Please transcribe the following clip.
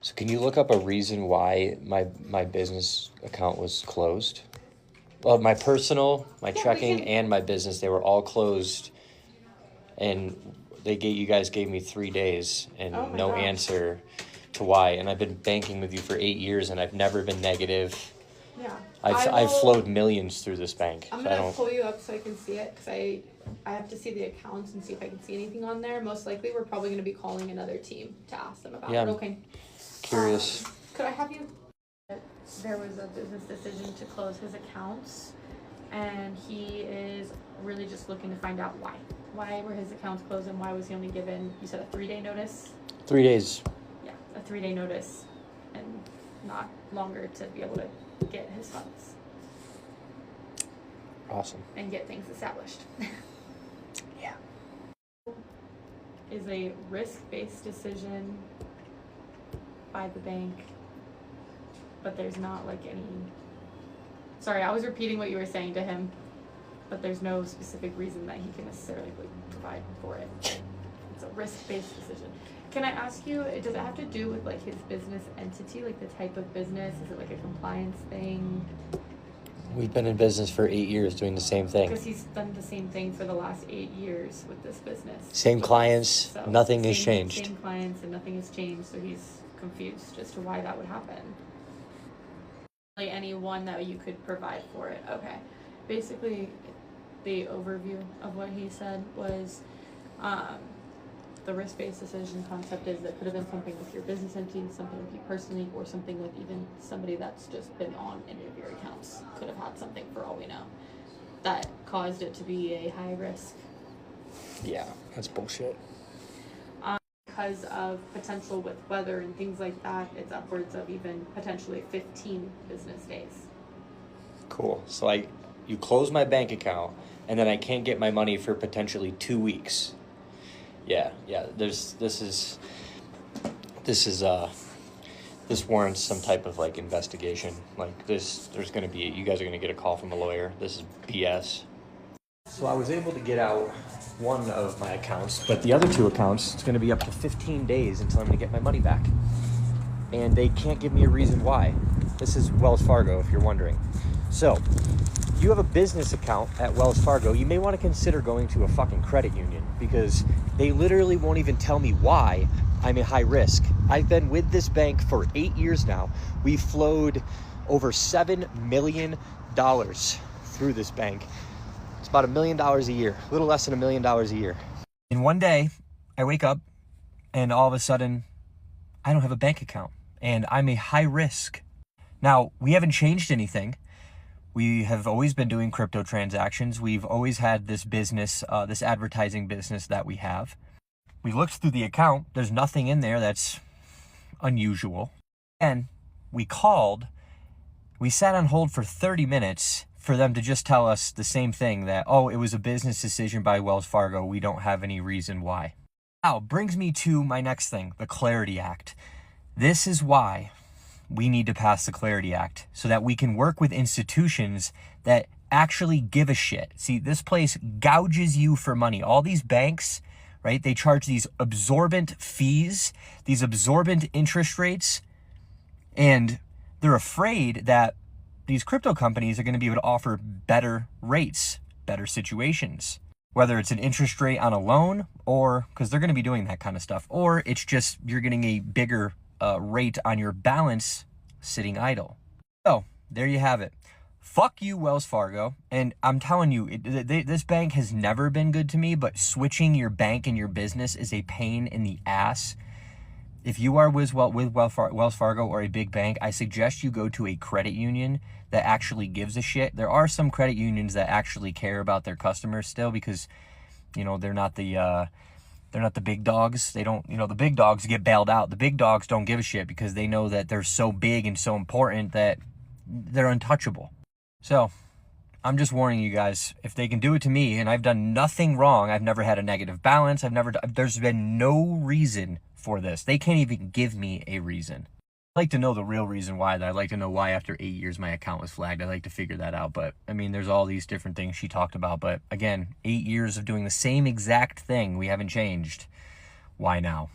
So can you look up a reason why my business account was closed? Well, my personal, my checking, and my business, they were all closed, and you guys gave me 3 days and no gosh. answer to why. And I've been banking with you for 8 years, and I've never been negative. Yeah. I've flowed millions through this bank. I'm so gonna pull you up so I can see it, because I have to see the accounts and see if I can see anything on there. Most likely, we're probably gonna be calling another team to ask them about it. Okay. Curious. Could I have you? There was a business decision to close his accounts, and he is really just looking to find out why. Why were his accounts closed, and why was he only given, you said, a 3-day notice? 3 days. Yeah, a 3-day notice, and not longer to be able to get his funds. Awesome. And get things established. Yeah. Is a risk-based decision by the bank, but there's not like any, sorry, I was repeating what you were saying to him, but there's no specific reason that he can necessarily provide for it. It's a risk-based decision. Can I ask you, does it have to do with like his business entity, like the type of business? Is it like a compliance thing? We've been in business for 8 years doing the same thing. Because he's done the same thing for the last 8 years with this business. Same clients, so nothing has changed. Same clients and nothing has changed, so he's confused as to why that would happen. Like any one that you could provide for it. Okay. Basically, the overview of what he said was the risk-based decision concept is that could have been something with your business entity, something with you personally, or something with even somebody that's just been on any of your accounts. Could have had something, for all we know, that caused it to be a high risk. Yeah, that's bullshit. Because of potential with weather and things like that, it's upwards of even potentially 15 business days. Cool. So you close my bank account, and then I can't get my money for potentially 2 weeks. Yeah. This warrants some type of like investigation. Like this, you guys are gonna get a call from a lawyer. This is BS. So I was able to get out one of my accounts, but the other 2 accounts, it's gonna be up to 15 days until I'm gonna get my money back. And they can't give me a reason why. This is Wells Fargo, if you're wondering. So, you have a business account at Wells Fargo, you may want to consider going to a fucking credit union, because they literally won't even tell me why I'm a high risk. I've been with this bank for 8 years now. We've flowed over $7 million through this bank. It's about $1 million a year, a little less than $1 million a year. In one day, I wake up and all of a sudden, I don't have a bank account and I'm a high risk. Now, we haven't changed anything. We have always been doing crypto transactions. We've always had this business, this advertising business that we have. We looked through the account. There's nothing in there that's unusual. And we called. We sat on hold for 30 minutes for them to just tell us the same thing, that, oh, it was a business decision by Wells Fargo. We don't have any reason why. Now, brings me to my next thing, the Clarity Act. This is why we need to pass the Clarity Act, so that we can work with institutions that actually give a shit. See, this place gouges you for money. All these banks, right, they charge these absorbent fees, these absorbent interest rates, and they're afraid that these crypto companies are going to be able to offer better rates, better situations, whether it's an interest rate on a loan, or because they're going to be doing that kind of stuff, or it's just you're getting a bigger rate on your balance sitting idle. So there you have it. Fuck you, Wells Fargo. And I'm telling you, this bank has never been good to me, but switching your bank and your business is a pain in the ass. If you are with Wells Fargo or a big bank, I suggest you go to a credit union that actually gives a shit. There are some credit unions that actually care about their customers still, because, you know, they're not the big dogs. They don't, the big dogs get bailed out. The big dogs don't give a shit because they know that they're so big and so important that they're untouchable. So I'm just warning you guys, if they can do it to me, and I've done nothing wrong, I've never had a negative balance, there's been no reason for this. They can't even give me a reason. I'd like to know the real reason why. I'd like to know why after 8 years my account was flagged. I'd like to figure that out. But I mean, there's all these different things she talked about. But again, 8 years of doing the same exact thing. We haven't changed. Why now?